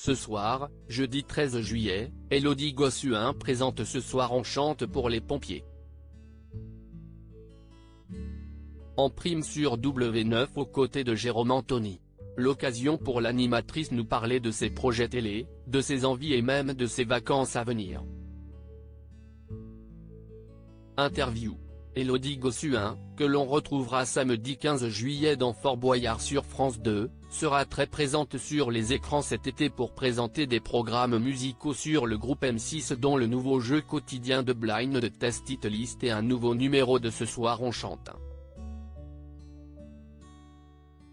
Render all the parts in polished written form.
Ce soir, jeudi 13 juillet, Élodie Gossuin présente Ce soir on chante pour les pompiers. En prime sur W9 aux côtés de Jérôme Anthony. L'occasion pour l'animatrice nous parler de ses projets télé, de ses envies et même de ses vacances à venir. Interview. Élodie Gossuin, que l'on retrouvera samedi 15 juillet dans Fort Boyard sur France 2, sera très présente sur les écrans cet été pour présenter des programmes musicaux sur le groupe M6 dont le nouveau jeu quotidien de Blind Test Hit List et un nouveau numéro de Ce soir on chante.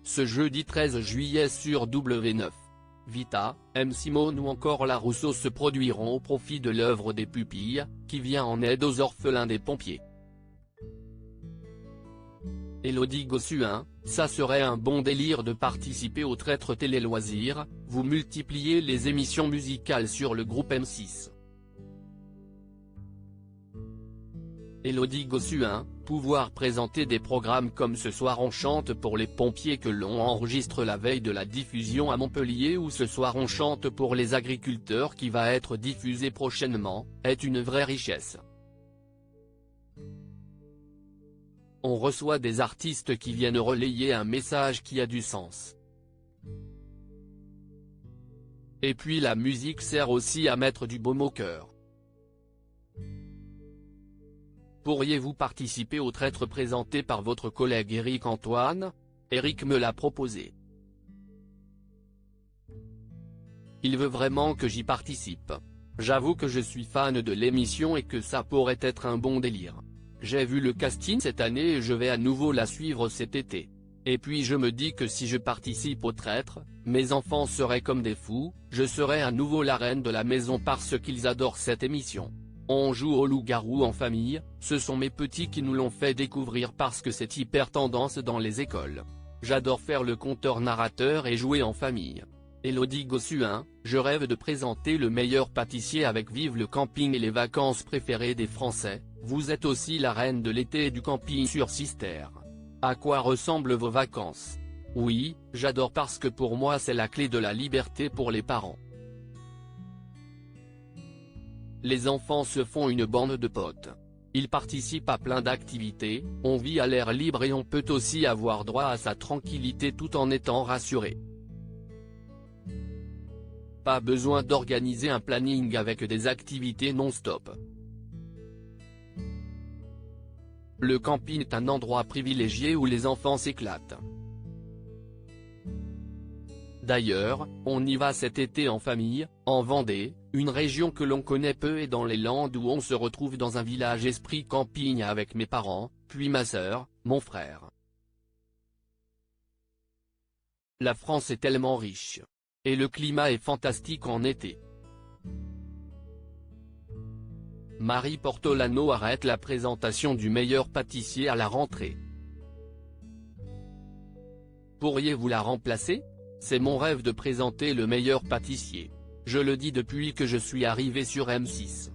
Ce jeudi 13 juillet sur W9. Vita, M. Simone ou encore La Rousseau se produiront au profit de l'œuvre des Pupilles, qui vient en aide aux orphelins des pompiers. Élodie Gossuin, ça serait un bon délire de participer au Traître Télé Loisirs, vous multipliez les émissions musicales sur le groupe M6. Élodie Gossuin, pouvoir présenter des programmes comme Ce soir on chante pour les pompiers que l'on enregistre la veille de la diffusion à Montpellier ou Ce soir on chante pour les agriculteurs qui va être diffusé prochainement, est une vraie richesse. On reçoit des artistes qui viennent relayer un message qui a du sens. Et puis la musique sert aussi à mettre du baume au cœur. Pourriez-vous participer au Traître présenté par votre collègue Éric Antoine? Éric me l'a proposé. Il veut vraiment que j'y participe. J'avoue que je suis fan de l'émission et que ça pourrait être un bon délire. J'ai vu le casting cette année et je vais à nouveau la suivre cet été. Et puis je me dis que si je participe au Traître, mes enfants seraient comme des fous, je serais à nouveau la reine de la maison parce qu'ils adorent cette émission. On joue au loup-garou en famille, ce sont mes petits qui nous l'ont fait découvrir parce que c'est hyper tendance dans les écoles. J'adore faire le conteur-narrateur et jouer en famille. Élodie Gossuin, je rêve de présenter le meilleur pâtissier avec Vive le camping et les vacances préférées des Français, vous êtes aussi la reine de l'été et du camping sur Sister. À quoi ressemblent vos vacances? Oui, j'adore parce que pour moi c'est la clé de la liberté pour les parents. Les enfants se font une bande de potes. Ils participent à plein d'activités, on vit à l'air libre et on peut aussi avoir droit à sa tranquillité tout en étant rassuré. Pas besoin d'organiser un planning avec des activités non-stop. Le camping est un endroit privilégié où les enfants s'éclatent. D'ailleurs, on y va cet été en famille, en Vendée, une région que l'on connaît peu et dans les Landes où on se retrouve dans un village esprit camping avec mes parents, puis ma sœur, mon frère. La France est tellement riche. Et le climat est fantastique en été. Marie Portolano arrête la présentation du meilleur pâtissier à la rentrée. Pourriez-vous la remplacer? C'est mon rêve de présenter le meilleur pâtissier. Je le dis depuis que je suis arrivé sur M6.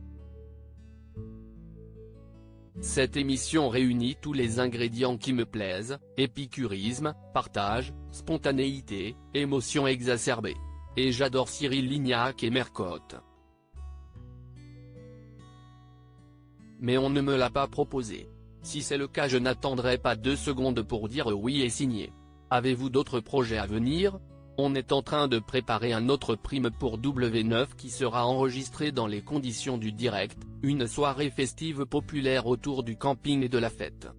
Cette émission réunit tous les ingrédients qui me plaisent, épicurisme, partage, spontanéité, émotion exacerbée. Et j'adore Cyril Lignac et Mercotte. Mais on ne me l'a pas proposé. Si c'est le cas je n'attendrai pas 2 secondes pour dire oui et signer. Avez-vous d'autres projets à venir? On est en train de préparer un autre prime pour W9 qui sera enregistré dans les conditions du direct, une soirée festive populaire autour du camping et de la fête.